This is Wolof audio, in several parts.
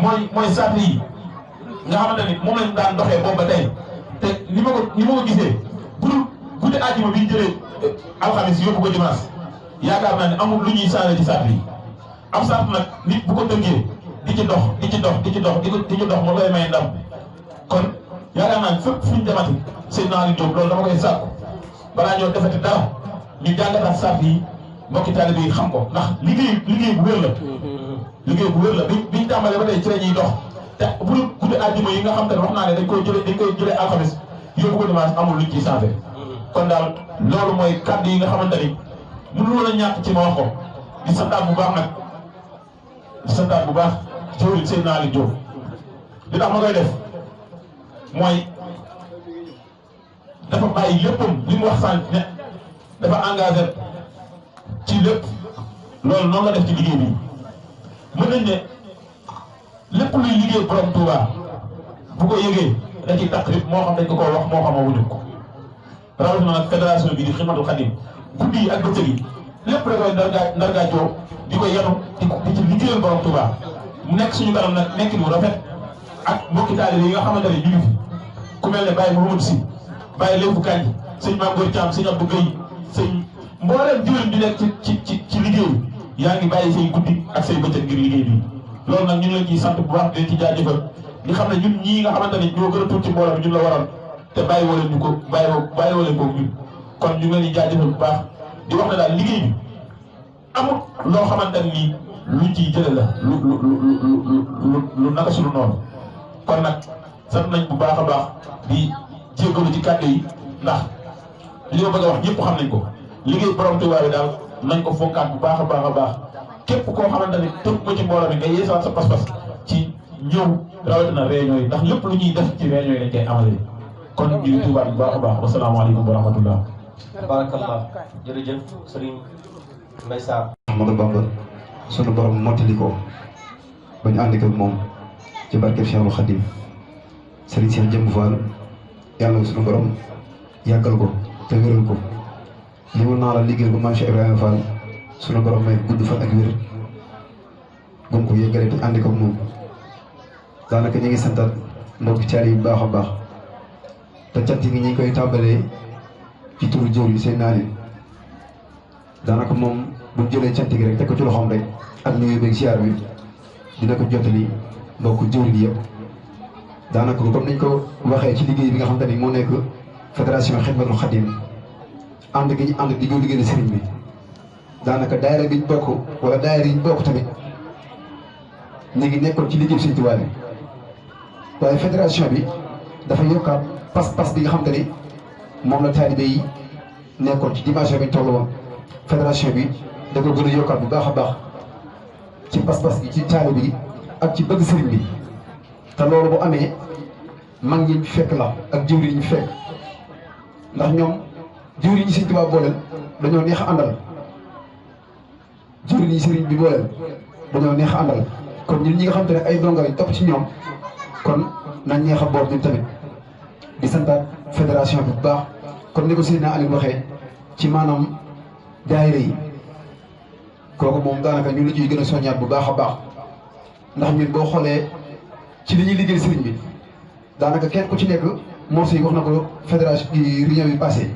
mooy sart yi nga xamante ni moom lañ daan doxee boobu ba tey te ni ma ko gisee budul guddi àjjuma bi ñu jëlee alxamis yóbbu ko dimanche yaakaar naa ne amul lu ñuy changé ci sart yi am sart nag nit bu ko tënkee di ci dox moo koy may ndam kon yaakaar naa ne fépp fu ñu demati Seydina Aliou Diop loolu dama koy sàkku balaa ñoo defati dara ñu jàngataat sart yi mbokki taalibe yi xam ko ndax liggéey bu wér la. liggéey bu wér la biñ tàmbalee ba tey ci la ñuy dox te bu dul guddi àjjuma yi nga xam te ne wax naa ne dañ koy jëlee alxames yóbbu ko dimanche amul luñ ciy changé kon daal loolu mooy kàddu yi nga xamante ni mënu woon a ñàkk ci ma wax ko di santaat bu baax nag di santaat bu baax jëwriñ Seydina Aliou Diop li tax ma koy def mooy dafa bàyyi léppam li mu wax sànq ne dafa engagé ci lépp loolu noonu la def ci liggéey bi mën nañ ne lépp luy liggéey borom Touba bu ko yëgee da ciy taqrib moo xam dañ ko wax moo xam wuñu ko rawatina nag fédération bi di Xidmatul Xadim guddi yi ak bëccëg yi lépp da koy ndargaajoo di ko yenu di ci liggéeyal borom Touba mu nekk suñu kanam nag nekk mu rafet ak mbokki taalibe yi nga xamante ne ñu ngi fi ku mel ne Baye Mouhamadou Sy Baye Lébu Kanji sëñ Mame Goor Thiam sëñ Abdou Gueye sëñ mbooleem jiwén di nekk ci liggéey yaa ngi bàyyi say guddi ak say bëccëg ngir liggéey bi loolu nag ñu ngi leen ciy sant bu baax di ci jaajëfal di xam ne ñun ñii nga xamante ne ñoo gën a tuuti ci mbooloo bi ñun la waral te bàyyi woo leen ñu ko bàyyi woo leen ko ñun kon ñu ngi leen di jaajëfal bu baax di wax ne daal liggéey bi amul loo xamante ni luñ ciy jële la lu naka suñu noonu kon nag sant nañ bu baax a baax di jéggalu ci kàddu yi ndax li ma bëgg a wax ñëpp xam nañ ko liggéey borom Touba bi daal nañ ko fonkaat bu baax a baax a baax képp koo xamante ni tënk ko ci mbooloo bi nga yeesaat sa pas-pas ci ñëw rawatina réunion yi ndax lépp lu ñuy def ci réunion yi dañ koy amale kon ñu ngi tuubaat bu baax a baax wasalaamaaleykum wa rahmatullah. barakallah jërëjëf Serigne Mbaye Sarr. Ahmadou Bamba sunu borom mottali ko ba ñu ànd ak moom ci barke Cheikhul Khadim Serigne Cheikh Jëmb Fall yàlla sunu borom yàggal ko te wéral ko li mu naa la liggéey bu Maam Cheikh Ibrahima Fall sunu borom may gudd fan ak wér gum ko yëggale te ànd ko moom daanaka ñu ngi santat mbokki caal yi bu baax a baax te cant yi ñu ngi koy tàmbalee ci turu jëwriñ seen naalin daanaka moom bu jëlee cant gi rek teg ko ci loxoom rek ak nuyu beeg siyaar bi dina ko jottali mbokku jëwriñ yëpp daanaka comme niñ ko waxee ci liggéey bi nga xamante ni moo nekk fédération Xidmatul Xadim ànd gi ñu ànd di ko liggéeyal sëriñ bi daanaka daayira biñ bokk wala daayira yi ñu bokk tamit ñu ngi nekkoon ci liggéey Sëriñ Tuubaa bi waaye fédération bi dafa yokkaat pas-pas bi nga xamante ni moom la taalibe yi nekkoon ci dimension bi ñu toll woon fédération bi da ko gën a yokkaat bu baax a baax ci pas-pas bi ci taalibe yi ak ci bëgg sëriñ bi te loolu bu amee mag ñi fekk la ak jëwriñ ñi fekk ndax ñoom jëwriñ ñi Sëriñ Tuubaa booleel dañoo neex a àndal jëwriñ ñi sëriñ bi booleel dañoo neex a àndal kon ñun ñi nga xam te ne ay donga lañ topp ci ñoom kon nañ neex a boor ñun tamit di santaat fédération bi bu baax kon ni ko Seydina Aliou waxee ci maanaam daayira yi kooku moom daanaka ñu la ciy gën a soññaat bu baax a baax ndax ñun boo xoolee ci li ñuy liggéey sëriñ bi daanaka kenn ku ci nekk morceau yi wax na ko fédération bi réunion bi passé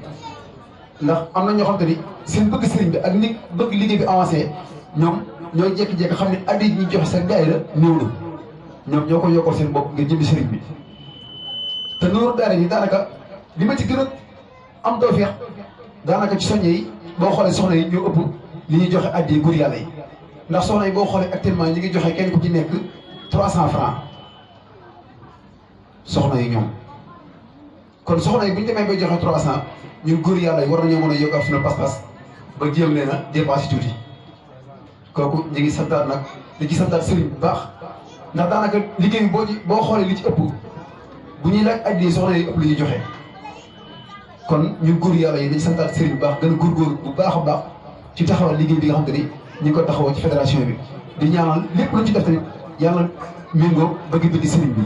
ndax am na ñoo xam te ni seen bëgg sëriñ bi ak ni bëgg liggéey bi avancé ñoom ñooy jékki-jékki xam ne addi ñi joxe seen daayira néew na ñoom ñoo ko yokkal seen bopp ngir jëmmi sëriñ bi te nooru daara yi daanaka li ma ci gën a am tawfeex daanaka ci soññe yi boo xoolee soxna yi ñoo ëpp li ñuy joxe addi góor yàlla yi ndax soxna yi boo xoolee actuellement ñi ngi joxe kenn ku ci nekk 300 francs soxna yi ñoom kon soxna yi bu ñu demee bay joxe 300 ñun góor yàlla yi war nañoo mën a yokk ab suñu pas-pas ba jéem leen a dépassé tuuti kooku ñu ngi santaat nag di ci santaat sëriñ bu baax ndax daanaka liggéey bi boo xoolee li ci ëpp bu ñuy laaj addi soxna yi ëpp li ñuy joxe kon ñun góor yàlla yi dañ santaat sëriñ bu baax gën a góorgóorlu bu baax a baax ci taxawal liggéey bi nga xam te ni ñu ngi ko taxawoo ci fédération bi di ñaanal lépp luñ ci def tamit yàlla méngoo bëgg bi di sëriñ bi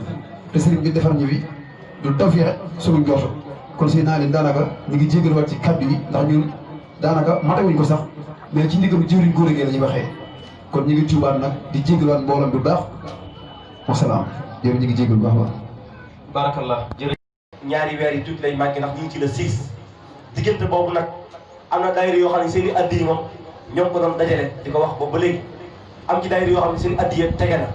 te sëriñ bi defar ñu bi du tawfeex suñu njort kon si naa leen daanaka ñu ngi jégaluwaat ci kàddu yi ndax ñun daanaka matawuñ ko sax mais ci ndigalu jëwriñ góor a la ñuy waxee kon ñu ngi tuubaat nag di jégaluwaat mbooloom bu baax wasalaam jërëjëf ñu ngi jégalu bu baax a baax. barakallah jërëjëf. ñaari weer yi tuuti lay manqué ndax ñu ngi ci le 6 diggante boobu nag am na daayira yoo xam ne seen i addi yi moom ñoo ko doon dajale di ko wax boobu ba léegi am ci daayira yoo xam ne seen i addi yi tege na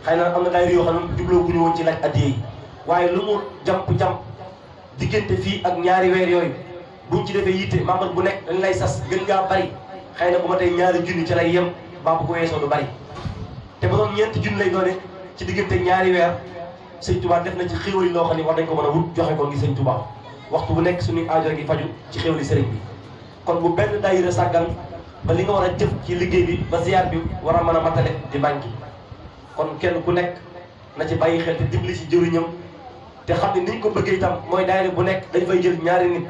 xëy na am na daayira yoo xam ne jubloo gu ñu woon ci laaj addi yi waaye lu mu jamp diggante fii ak ñaari weer yooyu buñ ci defee yitte membre bu nekk dañ lay sas gën ngaa bari xëy na bu ma tey ñaari junni ci lay yem baa bu ko weesoo du bari te ba doon ñeenti junni lay doone ci diggante ñaari weer sëñ Touba def na ci xéwal yi loo xam ne war nañ ko mën a wut joxe ko ngi sëñ Touba waxtu bu nekk suñuy aajo ngi faju ci xéwali sëriñ bi kon bu benn daayira sàggan ba li nga war a jëf ci liggéey bi ba ziar bi war a mën a matale di manqué kon kenn ku nekk na ci bàyyi xel te dimbali ci jëriñam te xam ne niñ ko bëggee itam mooy daayira bu nekk dañ fay jël ñaari nit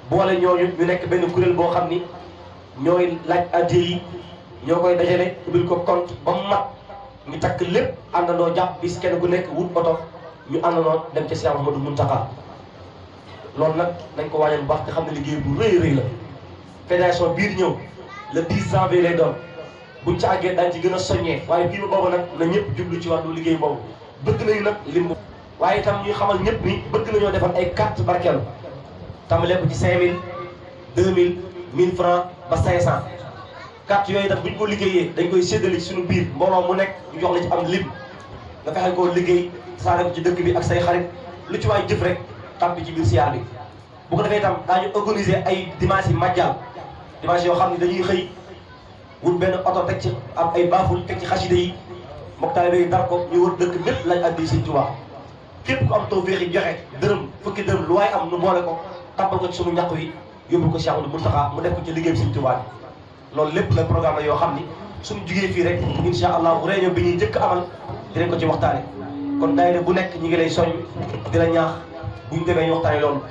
boole ñooñu ñu nekk benn kuréel boo xam ni ñooy laaj addiya yi ñoo koy dajale ubbil ko compte ba mu mat ñu takk lépp àndandoo jàpp bis kenn ku nekk wut oto ñu àndandoo dem ca Cheikh Mouhamadou Mountakha loolu nag nañ ko waajal bu baax te xam ne liggéey bu rëy rëy la fédération bii di ñëw le 10 janvier lay doon buñ ci àggee daañu ci gën a soññee waaye bii ba boobu nag na ñëpp jublu ci wàllu liggéey boobu bëgg nañu nag lim waaye itam ñuy xamal ñëpp ni bëgg nañoo defal ay carte barkeelu tàmbalee ko ci 5000 2000 1000 francs ba 500 carte yooyu itam buñ ko liggéeyee dañ koy séddale ci suñu biir mbooloo mu nekk ñu jox la ci am lim nga fexe koo liggéey saare ko ci dëkk bi ak say xarit lu ci waay jëf rek tàbbi ci biir siyaar bi bu ko defee itam daañu organiser ay dimanche yi majjal dimanche yoo xam ne dañuy xëy wut benn oto teg ci am ay baaful teg ci xasida yi mbokk taalibe yi dar ko ñu wër dëkk bépp lañ addi Sëñ Tuubaa képp ku am tawfeex yi joxe dërëm fukki dërëm lu waaye am nu boole ko tàbbal ko ci sunu ñàkk yi yóbbu ko Cheikh Ahmadou Mountakha mu def ko ci liggéey bi Sëñ Tuubaa bi loolu lépp nag programme la yoo xam ni suñu jugee fii rek insha allah réunion bi ñuy njëkk amal dinañ ko ci waxtaane kon daayira bu nekk ñi ngi lay soññ di la ñaax bu ñu demee ñu waxtaane loolu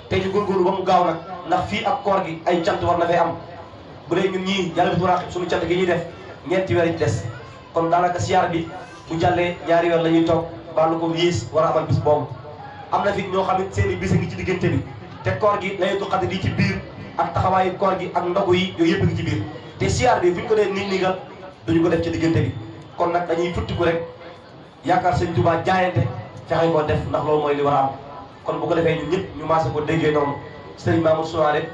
te ñu góorgóorlu ba mu gaaw nag ndax fii ak koor gi ay cant war na fay am bu dee ñun ñii yàlla bi raqib suñu cant gi ñuy def ñeenti weer yi des kon daanaka siyaar bi bu jàllee ñaari weer la ñuy toog baalu ko yées war a amal bis boobu am na fi ñoo xam ne seen i bis a ngi ci diggante bi te koor gi laylatul qadr di ci biir ak taxawaayu koor gi ak ndogu yi yooyu yëpp a ngi ci biir te siyaar bi buñ ko dee nit ñi nga duñu ko def ci diggante bi kon nag dañuy futtiku rek yaakaar Sëñ Tuubaa jaayante fexe koo def ndax loolu mooy li war a am kon bu ko defee ñun ñëpp ñu maase ko déggee noonu sëriñ Mamour Soumaré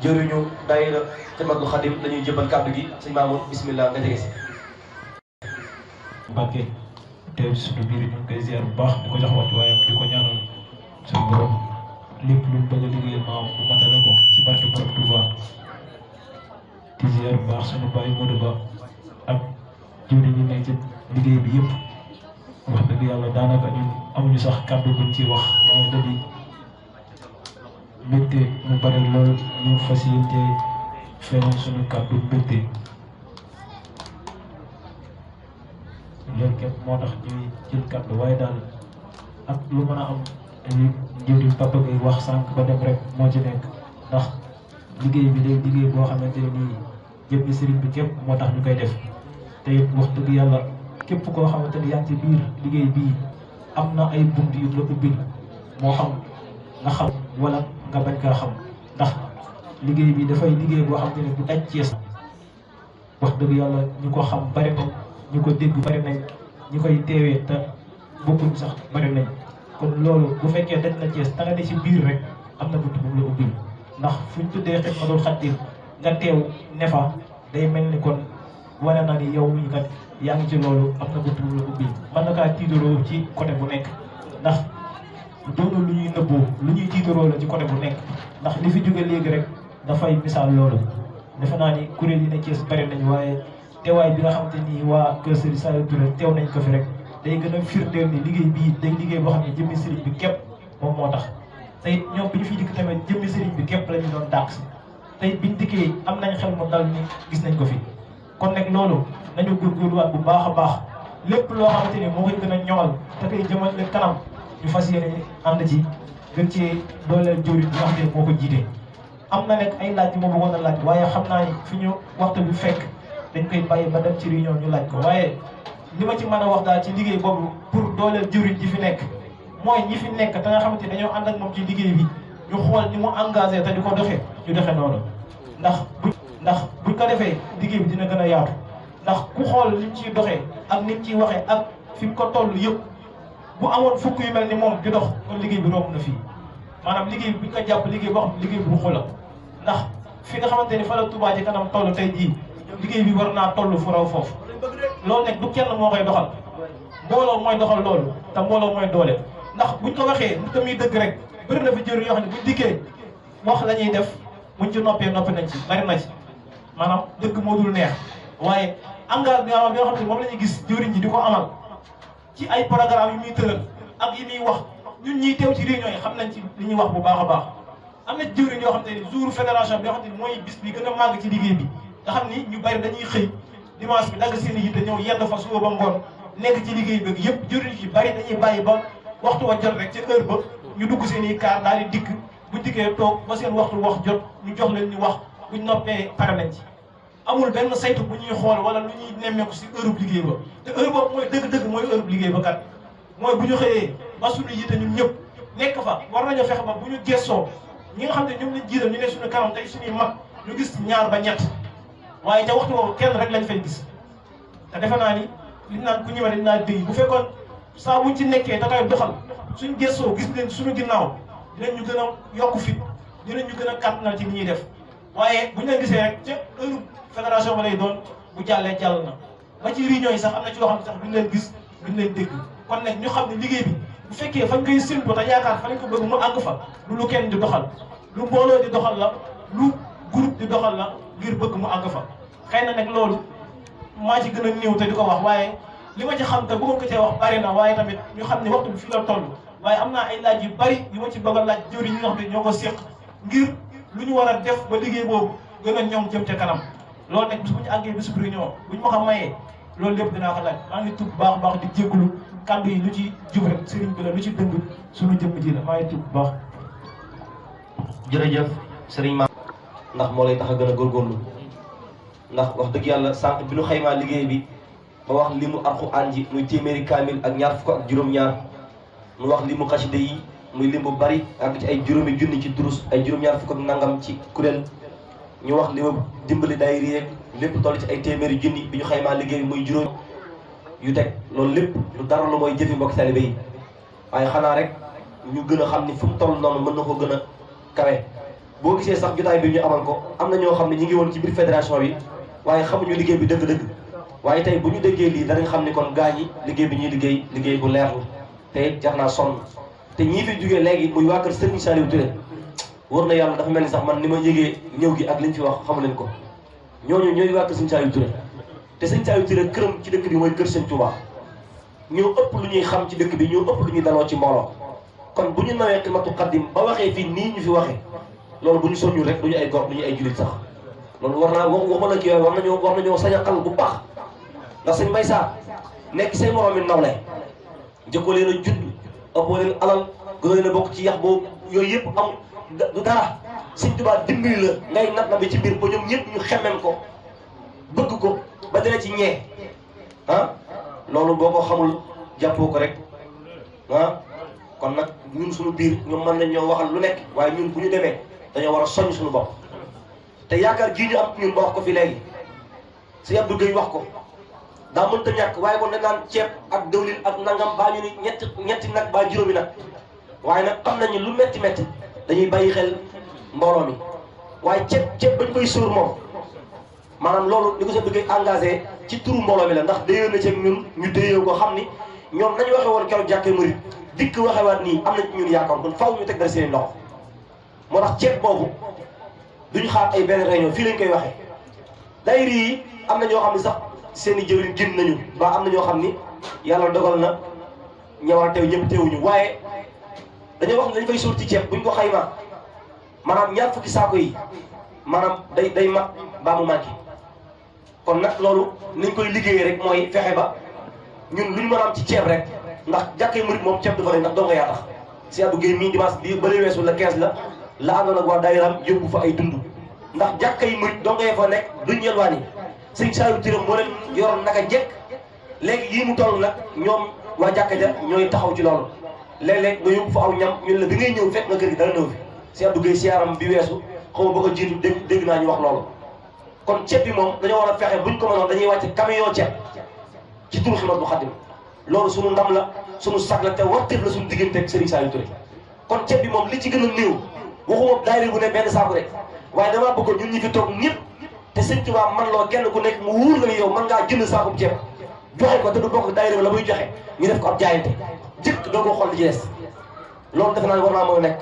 jëriñu daayira Xidmatul Xadim dañuy jëbal kàddu gi sëñ Mamour bismillah nga jege si. Mbàkke teew ci suñu biir ñu ngi koy ziar bu baax di ko jox waxtu waaye di ko ñaanal suñu borom lépp lu bëgg a liggéeyal maam bu matale ko ci barke borom Touba di ziar bu baax suñu baay Modou Ba ak jëwriñ ñi nekk ci liggéey bi yëpp wax dëgg yàlla daanaka ñun amuñu sax kàddu buñ ci wax waaye da di mbégte mu bare lool ñu fas yéene feeñal suñu kàddu mbégte loolu képp moo tax ñuy jël kàddu waaye daal ak lu mën a am li njëriñ Papa Gueye wax sànq ba dem rek moo ci nekk ndax liggéey bi day liggéey boo xamante ne nii jëmmi sëriñ bi képp moo tax ñu koy def te it wax dëgg yàlla képp koo xamante ni yaa ngi ci biir liggéey bii am na ay bunt yu la ubbil moo xam nga xam wala nga bañ kaa xam ndax liggéey bi dafay liggéey boo xamante ne bu daj Cees wax dëgg yàlla ñu ko xam bari na ñu ko dégg bari nañ ñi koy teewee te bokkuñ sax bari nañ kon loolu bu fekkee dañ na Cees ta nga ne ci biir rek am na bunt bu la ubbil ndax fuñ tuddee Xidmatul Xadim nga teew ne fa day mel ni kon wane na ni yow mii kat yaa ngi ci loolu am na bunt bu la ubbil mën na kaa tiitaroo ci côté bu nekk ndax doonul lu ñuy nëbboo lu ñuy tiitaroo la ci côté bu nekk ndax li fi jóge léegi rek dafay misaal loolu defe naa ni kuréel yi ne Cees bari nañ waaye teewaay bi nga xamante ni waa Kër Serigne Saliou Touré teew nañ ko fi rek day gën a firndeel ni liggéey bii day liggéey boo xam ne jëmmi sëriñ bi képp moom moo tax te it ñoom bi ñu fiy dikk tamit jëmmi sëriñ bi képp la ñu doon dàq si te it biñ dikkee am nañ xel mu dal ni gis nañ ko fi kon nag loolu nañu góorgóorluwaat bu baax a baax lépp loo xamante ni moo koy gën a ñoŋal te koy jëmale kanam ñu fas yéene ànd ci gën cee dooleel jëwriñ bi nga xam ne moo ko jiite. am na nag ay laaj yu ma bëggoon a laaj waaye xam naa ni fi ñu waxtu bi fekk dañ koy bàyyi ba dem ci réunion ñu laaj ko waaye li ma ci mën a wax daal ci liggéey boobu pour dooleel jëwriñ ji fi nekk mooy ñi fi nekk te nga xamante ni dañoo ànd ak moom ci liggéey bi ñu xool ni mu engagé te di ko doxee ñu doxee noonu ndax buñ ko defee liggéey bi dina gën a yaatu ndax ku xool ni mu ciy doxee ak ni mu ciy waxee ak fi mu ko toll yëpp bu amoon fukk yu mel ni moom di dox kon liggéey bi romb na fii maanaam liggéey bi ñu ko jàpp liggéey boo xam liggéey bu xula ndax fi nga xamante ni fa la Touba ci kanam toll tey jii liggéey bi war naa toll fu raw foofu loolu nekk du kenn moo koy doxal mbooloo mooy doxal loolu te mbooloo mooy doole ndax buñ ko waxee lu tamit dëgg rek bëri na fi jëriñ yoo xam ne buñ dikkee wax la ñuy def buñ ci noppee noppi nañ ci bari na ci maanaam dëgg moo dul neex waaye engagement bi nga xam ne moom la ñuy gis jëriñ ji di ko amal ci ay programme yu muy tëral ak yi muy wax ñun ñiy teew ci réunion yi xam nañ ci li ñuy wax bu baax a baax am na jëriñ yoo xam te ni jour fédération bi nga xam te ni mooy bis bi gën a màgg ci liggéey bi nga xam ni ñu bari dañuy xëy dimanche bi dagg seen i yitte ñëw yedd fa suba ba ngoon nekk ci liggéey bi yëpp jëriñ ci bari dañuy bàyyi ba waxtu wa jot rek ca heure ba ñu dugg seen i kaar daal di dikk bu dikkee toog ba seen waxtu wax jot ñu jox leen ñu wax buñ noppee pare nañ ci amul benn saytu bu ñuy xool wala lu ñuy nemmeeku si heure liggéey ba te heure boobu mooy dëgg-dëgg mooy heure liggéey ba kat mooy bu ñu xëyee ba suñu yitte ñun ñëpp nekk fa war nañoo fexe ba bu ñu gëstoo ñi nga xam ne ñoom lañ jiital ñu ne suñu kanam tey suñuy mag ñu gis ñaar ba ñett waaye ca waxtu boobu kenn rek lañ fay gis te defe naa ni li naan ku ñëwee dañ naa dégg bu fekkoon saa buñ ci nekkee da koy doxal suñ gëstoo gis leen suñu ginnaaw dinañ ñu gën a yokk fit dinañ ñu gën a kàttanal ci li ñuy def waaye buñ leen gisee rek ca heure fédération ba lay doon bu jàllee jàll na ba ci réunion yi sax am na ci yoo xam ne sax duñ leen gis duñ leen dégg kon nag ñu xam ne liggéey bi bu fekkee fañ koy séntu te yaakaar fa lañ ko bëgg mu àgg fa lu kenn di doxal lu mbooloo di doxal la lu groupe di doxal la ngir bëgg mu àgg fa xëy na nag loolu maa ci gën a néew te di ko wax waaye li ma ci xam te bëggoon ko cee wax bari na waaye tamit ñu xam ne waxtu bi fii la toll waaye am naa ay laaj yu bari yu ma ci bëgg a laaj jëwriñ ñi nga xam ne ñoo ko séq ngir lu ñu war a def ba liggéey boobu gën a ñoom jëm ca kanam loolu nag bis bu ñu àggee bisu réunion bu ñu ma xam mayee loolu lépp dinaa ko laaj maa ngi tudd baax baax di jégalu kàddu yi lu ci jub rek sëriñ bi la lu ci dëng suñu jëmm ji la maa ngi tudd bu baax. jërëjëf sëriñ Maam ndax moo lay tax a gën a góorgóorlu ndax wax dëgg yàlla sànq bi ñu xaymaa liggéey bi ba wax limu alxuraan ji muy téeméeri kaamil ak ñaar fukk ak juróom-ñaar mu wax limu xasida yi muy lim bu bari ak ci ay juróomi junni ci durus ay juróom-ñaar fukk ak nangam ci kuréel ñu wax limu dimbali daayira yeeg lépp toll ci ay téeméeri junni bi ñu xaymaa liggéey bi muy juróom yu teg loolu lépp lu dara lu mooy jëfi mbokki talibé yi waaye xanaa rek ñu gën a xam ni fu mu toll noonu mën na ko gën a kawe boo gisee sax jotaay bi ñu amal ko am na ñoo xam ne ñi ngi woon ci biir fédération bi waaye xamuñu liggéey bi dëgg-dëgg waaye tey bu ñu déggee lii danañ xam ni kon gaa ñi liggéey bi ñuy liggéey liggéey bu leer la te jar naa sonn te ñii fi jógee léegi muy waa kër Serigne Saliou Touré wër na yàlla dafa mel ni sax man ni ma yëgee ñëw gi ak liñ fi wax xamu leen ko ñooñu ñooy waa kër Serigne Saliou Touré te Serigne Saliou Touré këram ci dëkk bi mooy kër Serigne Touba ñoo ëpp lu ñuy xam ci dëkk bi ñoo ëpp lu ñuy daloo ci mbooloo kon bu ñu nawee Xidmatul Xaadim ba waxee fii nii ñu fi waxee loolu bu ñu soññul rek du ñu ay góor du ñu ay julit sax loolu war naa waxuma la kii war nañoo sañ a xal bu baax ndax sëñ Mbay Sarr nekk seen moroom mi nawle jëkkoo leen a judd ëppoo leen alal gënoo leen a bokk ci yax boobu yooyu yëpp am du dara sëñ Tuubaa dimbali la ngay nat na bi ci biir ba ñoom ñëpp ñu xemmem ko bëgg ko ba dina ci ñee ah loolu boo ko xamul jàppoo ko rek ah kon nag ñun suñu biir ñoom mën nañ ñoo waxal lu nekk waaye ñun bu ñu demee dañoo war a soññ suñu bopp te yaakaar gii ñu am ñun ba wax ko fi léegi si Abdou Gueye wax ko daa mënta ñàkk waaye kon dañ naan ceeb ak dëwlin ak nangam baa ñu ni ñetti nag baa juróomi nag waaye nag xam nañu lu metti metti dañuy bàyyi xel mbooloo mi waaye ceeb bañ koy sóor moom maanaam loolu li ko seen bëggee engagé ci turu mbooloo mi la ndax déyoon na ci ñun ñu déyoo ko xam ni ñoom nañu waxe woon keroog jàkkee murit dikk waxewaat nii am na ci ñun yaakaar kon faw ñu teg dara seen loxo moo tax ceeb boobu duñu xaar ay benn réunion fii lañ koy waxee daayira yi am na ñoo xam ne sax seen i jëwriñ génn nañu ba am na ñoo xam ni yàlla dogal na ñëwal teew ñëpp teewuñu waaye dañoo wax ne dañ fay sóor ci ceeb buñ ko xaymaa maanaam ñaar fukki saako yi maanaam day mat baa mu manqué kon nag loolu niñ koy liggéeyee rek mooy fexe ba ñun luñ mën a am ci ceeb rek ndax jàkkee murit moom ceeb du fa rek ndax doo nga yaa tax si Abdou Gueye mii dimanche bi ba lay weesu la 15 la àndoon ak waa daayiraam yóbbu fa ay dund ndax jàkka yi murit doo nga fa nekk duñ yelwaani sëñ Saliou Touré moo leen yoroon naka njëkk léegi yii mu toll nag ñoom waa jàkka ja ñooy taxaw ci loolu léeg-léeg nga yóbbu fa aw ñam ñun la bi ngay ñëw fekk nga kër gi dara ñëw fi si Abdou Gueye siyaaram bi weesu xaw ma ba ko jiitu dégg naa ñu wax loolu kon ceeb bi moom dañoo war a fexe buñ ko mënoon dañuy wàcc camion ceeb ci turu Xidmatul Xaadim loolu sunu ndam la sunu sag la te warteef la suñu diggante ak Serigne Saliou Touré kon ceeb bi moom li ci gën a néew waxuma daayira bu ne benn saako rek waaye damaa bëggoon ñun ñi fi toog ñëpp te Sëñ Tuubaa man loo kenn ku nekk mu wóor la ni yow mën ngaa jënd saako ceeb joxe ko te du bokk daayira la muy joxe ñu def ko ab jaayante jëkk doo ko xool li ci des loolu defe naa ne war naa mën a nekk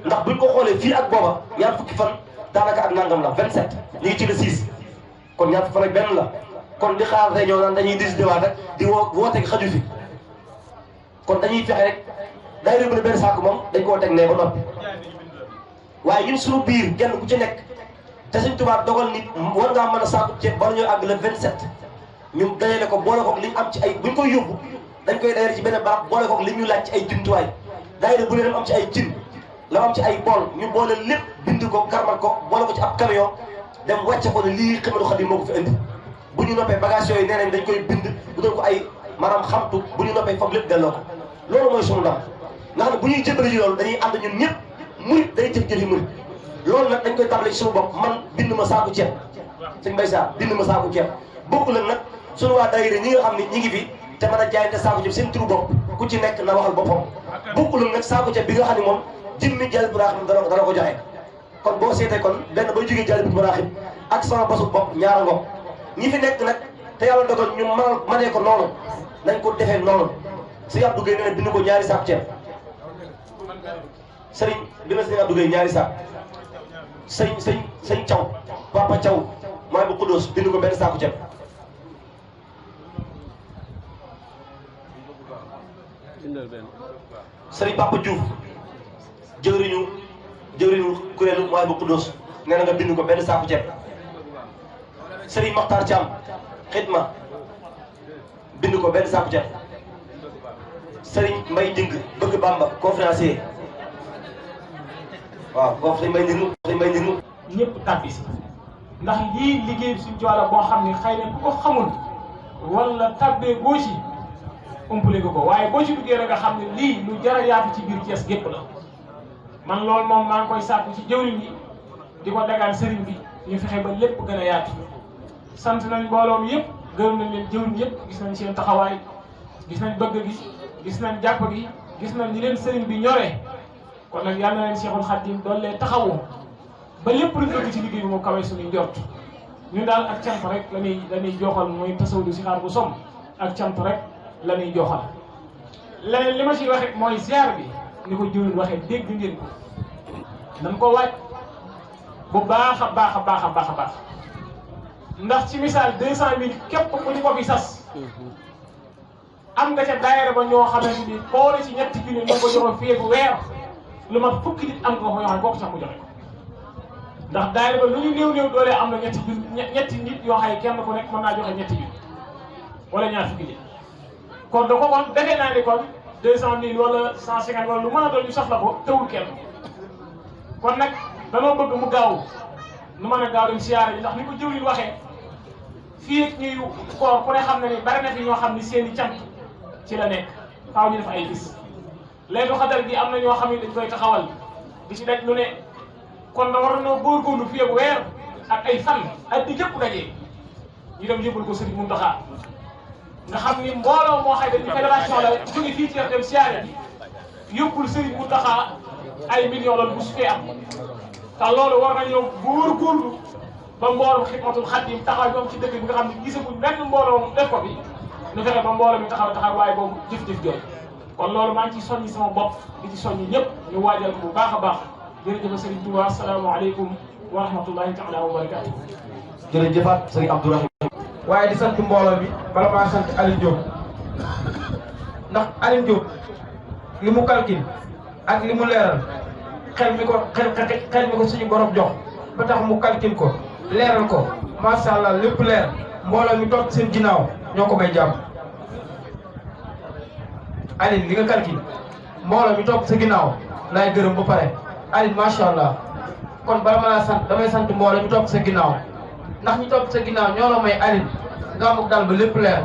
ndax buñ ko xoolee fii ak booba ñaar fukki fan daanaka ak nangam la 27 ñu ngi ci le 6 kon ñaar fukki fan ak benn la kon di xaar réunion naan dañuy décider waat rek di woote xaju fi kon dañuy fexe rek daayira bu ne benn saako moom dañ koo teg ne ba noppi waaye ñun suñu biir kenn ku ci nekk te Sëñ Tuubaa dogal nit war ngaa mën a saako ceeb bala ñuy àgg le 27 ñu dajale ko boole koog li ñu am ci ay buñ koy yóbbu dañ koy dajale ci benn barab boole koog li ñu laaj ci ay jumtuwaay daayira bu ne dem am ci ay cin la am ci ay bool ñu boole lépp bind ko karmal ko boole ko ci ab camion dem wàcce ko ne lii Xidmatul Xaadim moo ko fi indi bu ñu noppee bagage yooyu nee nañ dañ koy bind bu doon ko ay maanaam xamtu bu ñu noppee foofu lépp delloo ko loolu mooy sunu ndam nga xam ne bu ñuy jëbale ji loolu dañuy ànd ñun ñëpp murit day jëf-jëfi murit loolu nag dañ koy tàmbale ci suñu bopp man bind ma saaku ceeb sëñ Mbaye Sarr bind ma saaku ceeb bokku la nag suñu waa daayira ñi nga xam ne ñi ngi fi te mën a jaayante saaku ceeb seen turu bopp ku ci nekk na waxal boppam bokku la nag saaku ceeb bi nga xam ne moom jëmmi Jaalibatul Maraaxib dana ko joxe kon boo seetee kon benn bay jógee Jaalibatul Maraaxib ak sama basu bopp ñaara ngoog ñi fi nekk nag te yàlla dogal ñu manee ko noonu nañ ko defee noonu sëñ Abdou Gueye nee na bind ko ñaari saak ceeb sëriñ bi na sëñ Abdou Gueye ñaari saak sëñ Thiaw Papa Thiaw maa bu Xuddoos bind ko benn saaku ceeb sëriñ Papa Diouf jëwriñu kuréelu mooy bu Xuddoos nee na nga bind ko benn saaku ceeb sëriñ Maxtaar Thiam xidma bind ko benn saaku ceeb sëriñ Mbay Njëng bëgg Bamba conférencier waaw kooku sëriñ Mbay Njëng ñëpp tàbbi si ndax lii liggéey suñu Tuubaa boo xam ne xëy na ku ko xamul wala tàbbee boo ci umpale nga ko waaye boo ci duggee rek nga xam ne lii lu jar a yaatu ci biir Thiès gépp la man loolu moom maa ngi koy sàkku ci jëwriñ yi di ko dagaan sëriñ bi ñu fexe ba lépp gën a yaatu sant nañ mbooloo mi yëpp gërëm nañ leen jëwriñ yëpp gis nañ seen taxawaay gis nañ bëgg gi gis nañ jàpp gi gis nañ ñi leen sëriñ bi ñoree kon nag yal na leen Seexul Xadiim doon lee taxawu ba lépp luñ bëgg ci liggéey bi mu kawee suñuy njort ñun daal ak cant rek la ñuy joxal mooy tasawudu si xaar bu som ak cant rek la ñuy joxal leneen li ma ci wax rek mooy ziar bi ni ko jëwriñ waxee dégg ngeen ko dañ ko waaj bu baax a baax a baax a baax a baax ndax ci misaal 200 000 képp ku ñu ko fi sas am nga ca daayira ba ñoo xamante ni boole ci ñetti junni ñu ko joxoon fii ak weer lu mat fukki nit am nga ko yoo xam ne bokk sax mu joxe ko ndax daayira ba lu ñu néew doole am na ñetti nit yoo xam ne kenn ku nekk mën naa joxe ñetti junni wala ñaar fukki nit kon da ko kon defee naa ni kon 200 000 wala 150 wala lu mën a doon ñu sas la ko tewul kenn kon nag danoo bëgg mu gaaw nu mën a gaaw dem siyaare yi ndax ni ko jëwriñ waxee fii ak ñuy koor ku ne xam na ni bari na fi ñoo xam ni seen i cant ci la nekk faaw ñu def ay bis léegi xadar gi am na ñoo xam ne dañ koy taxawal di ci daj lu ne kon na war nañoo góorgóorlu fii ak weer ak ay fan ak di jëpp dajee ñu dem yëbal ko Sëriñ Muntaxa nga xam ni mbooloo moo xay dañu fédération la jóge fii ci dem siyaare bi yóbbul Sëriñ Muntaxa ay millions loolu bu su fee am te loolu war nañoo góorgóorlu ba mbooloo Xidmatul Xaadim taxaw ñoom ci dëkk bi nga xam ne gisaguñ benn mbooloo def ko bi ñu fexe ba mbooloo mi taxaw waaye boobu jëf-jëf jooy kon loolu maa ngi ci soññi sama bopp di ci soññi ñëpp ñu waajal ko bu baax a baax jërëjëf Serigne Touba asalaamaaleykum wa rahmatullahi taala wa barakaatu. jërëjëfaat Serigne Abdourahim. waaye di sant mbooloo bi bala maa sant Aliou Diop ndax Aliou Diop li mu calcul ak li mu leeral xel mi ko suñu borom jox ba tax mu calcul ko leeral ko macha allah lépp leer mbooloo mi toog seen ginnaaw ñoo ko may jàmm. Aliou li nga calcul mbooloo mi toog sa ginnaaw laay gërëm ba pare Aliou macha allah kon bala ma laa sant damay sant mbooloo mi toog sa ginnaaw ndax ñu toog sa ginnaaw ñoo la may Aliou nga amuk daal ba lépp leer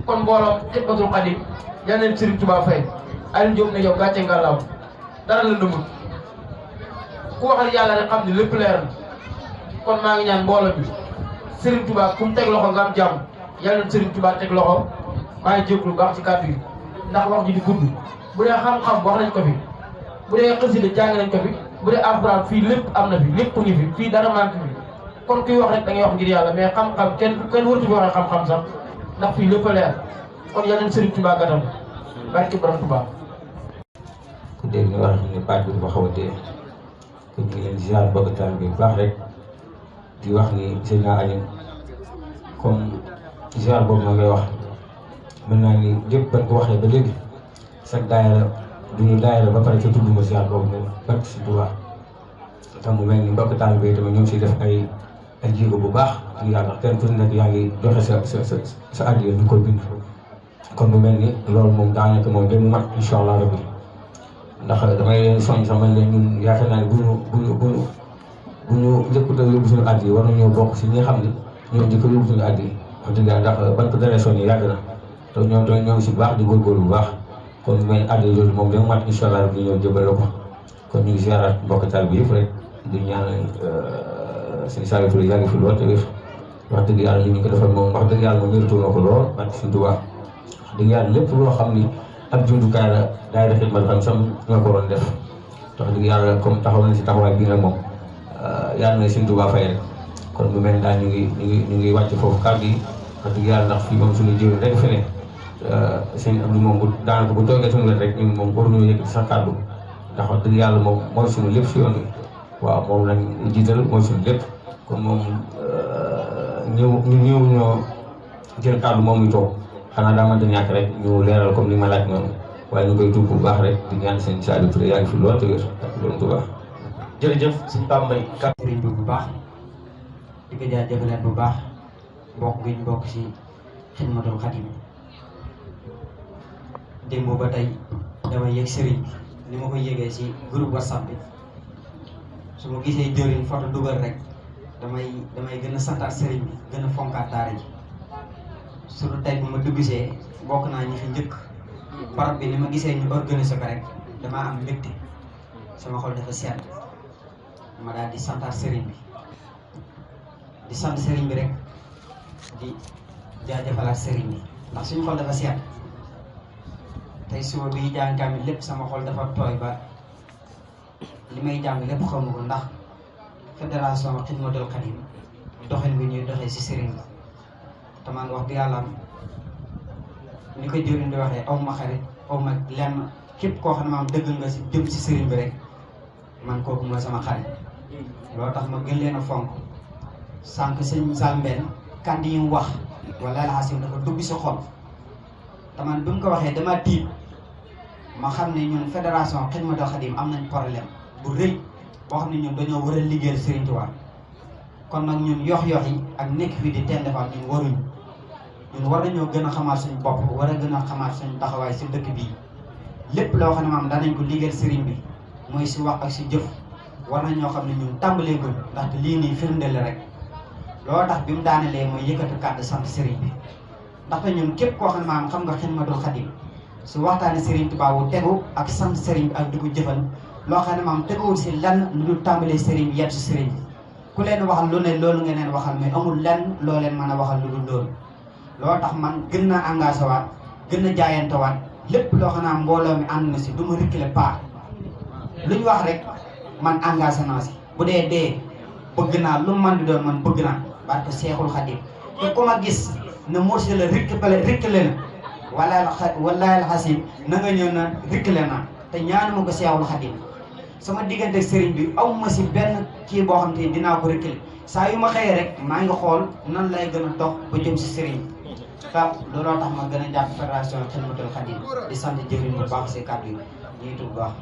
kon mbooloo Xidmatul Xaadim yal na leen Serigne Touba fay Aliou Diop ne yow gàcce ngalaam dara la ndëmul ku waxal yàlla rek xam ne lépp leer na kon maa ngi ñaan mbooloo bi Serigne Touba ku mu teg loxo nga am jàmm yal na Serigne Touba teg loxo maa ngi jégalu baax ci kàddu yi ndax wax ji di gudd bu dee xam-xam wax nañ ko fi bu dee xasida jàng nañ ko fi bu dee alxuraan fii lépp am na fi lépp ngi fi fii dara manqué fi kon kuy wax rek da ngay wax ngir yàlla mais xam-xam kenn waratu fi waxee xam-xam sax ndax fii lépp a leer kon yal nañ Sëriñ Tuubaa gàttal barke Borom Tuubaa. ku dégg nga wax ne baat bi dafa xaw a dee kon ñu ngi leen di ziar bëgg taal bi bu baax rek di wax ni Seydina Alioune comme ziar boobu ma ngay wax mën naa ni lépp ban ko waxee ba léegi sax daayira duñu daayira ba pare ca tudd ma ziar boobu noonu barke si Tuubaa te mu mel ni mbokk taal bi tamit ñoom si def ay jéego bu baax ak yàlla kenn ku nekk yaa ngi joxe sa addiya ñu koy bind kon mu mel ni loolu moom daanaka moom dem mat incha allah rabbi ndax damay leen soññ sax man leen ñun yaakaar naa ne bu ñu njëkkut a yóbbu suñu addiya war nañoo bokk si ñi nga xam ne ñoom njëkk a yóbbu suñu addiya wax dëgg yàlla ndax ban ko daree soññi yàgg na te ñoom tamit ñoo ngi si baax di góorgóorlu bu baax kon mu mel ni addiya yooyu moom dem mat incha allah rabbi ñëw jëbale ko kon ñu ngi ziaraat mbokk taal bi yëpp rek di ñaan sëñ Saliou Touré yàgg fi lool te wér wax dëgg yàlla li ñu ko defal moom wax dëgg yàlla moom mérito na ko lool barke Sëñ Tuubaa wax dëgg yàlla lépp loo xam ni ab jumtukaay la daay def xidmal xam sam ñoo ko waroon def wax dëgg yàlla comme taxaw nañ si taxawaay bii nag moom yàlla na Sëñ Tuubaa fay rek kon bu mel daal ñu ngi wàcc foofu kàddu yi wax dëgg yàlla ndax fii moom suñu jëriñ rek fi ne sëñ Abdou moom bu daanaka bu toogee suñu wet rek ñun moom waruñu yëkkati sax kàddu ndax wax dëgg yàlla moom mooy suñu lépp si yoon wi waaw moom lañ jiital mooy suñu lépp kon moom ñëw ñoo jël kàddu moom muy toog xanaa daa mënta ñàkk rek ñu leeral comme ni ma laaj noonu waaye ñu koy tuub bu baax rek di ñaan sëñ Saliou Touré yaa ngi fi lool te wér ak loolu bu baax. jërëjëf suñu Bambey kat sëriñ bi bu baax di ko jaajëfalaat bu baax mbokk gi ñu bokk si Xidmatul Xadim démb ba tey damay yëg sëriñ bi ni ma ko yëgee si groupe WhatsApp bi su ma gisee jëriñ photo dugal rek damay gën a santaat sëriñ bi gën a fonkaat daara ji surtout tey bu ma duggsee bokk naa ñi fi njëkk barab bi ni ma gisee ñu organiser ko rek damaa am mbégte sama xol dafa sedd ma daal di santaat sëriñ bi di sant sëriñ bi rek di jaajëfalaat sëriñ bi ndax suñu xol dafa sedd tey suba bi jàng kaamil lépp sama xol dafa tooy ba li may jàng lépp xamu ko ndax fédération Xidmatul Xadim doxin bi ñuy doxee si sëriñ bi te man wax dëgg yàlla ni ko jëriñ di waxee aw ma xarit aw ma lenn képp koo xam ne maam dëgg nga si jëm si sëriñ bi rek man kooku mooy sama xarit loolu tax ma gën leen a fonk sànq sëñ Salmbeen kàddu yi mu wax wala la xasim dafa dugg si xol te man bi mu ko waxee dama tiit ma xam ne ñun fédération Xidmatul Xadim am nañ problème bu rëy boo xam ne ñun dañoo war a liggéeyal Sëriñ Tuubaa kon nag ñun yox-yox yi ak nekk fii di ten defal ñun waruñu ñun war nañoo gën a xamaat suñu bopp war a gën a xamaat suñu taxawaay si dëkk bii lépp loo xam ne maam danañ ko liggéeyal sëriñ bi mooy si wax ak si jëf war nañoo xam ne ñun tàmbalee gën ndaxte lii nii firnde la rek loolu tax bi mu daanelee mooy yëkkatu kàddu sant sëriñ bi ndaxte ñun képp koo xam ne maam xam nga Xidmatul Xadim su waxtaane Sëriñ Tuubaa wu tegu ak sant sëriñ bi ak di ko jëfal loo xam ne maam teguwul si lan lu dul tàmbalee sëriñ bi yett si sëriñ bi ku leen waxal lu ne loolu nga leen waxal mais amul lenn loo leen mën a waxal lu dul loolu loolu tax man gën naa engagé waat gën a jaayante waat lépp loo xam ne mbooloo mi ànd na si du ma reculer pas lu ñu wax rek man engagé naa si bu dee dee bëgg naa lu man di doon man bëgg naa barke Seexul Xadim te ku ma gis na morsi la reculer na walaay la xasim na nga ñëw na reculer na te ñaanu ma ko Seexul Xadim sama diggante sëriñ bi aw ma si benn kii boo xam te dinaa ko reculer saa yu ma xëyee rek maa ngi xool nan lay gën a dox ba jëm si sëriñ bi Pape looloo tax ma gën a jàpp fédération Xidmatul Xadim di sant jëriñ bu baax si kàddu yi ñuy tudd bu baax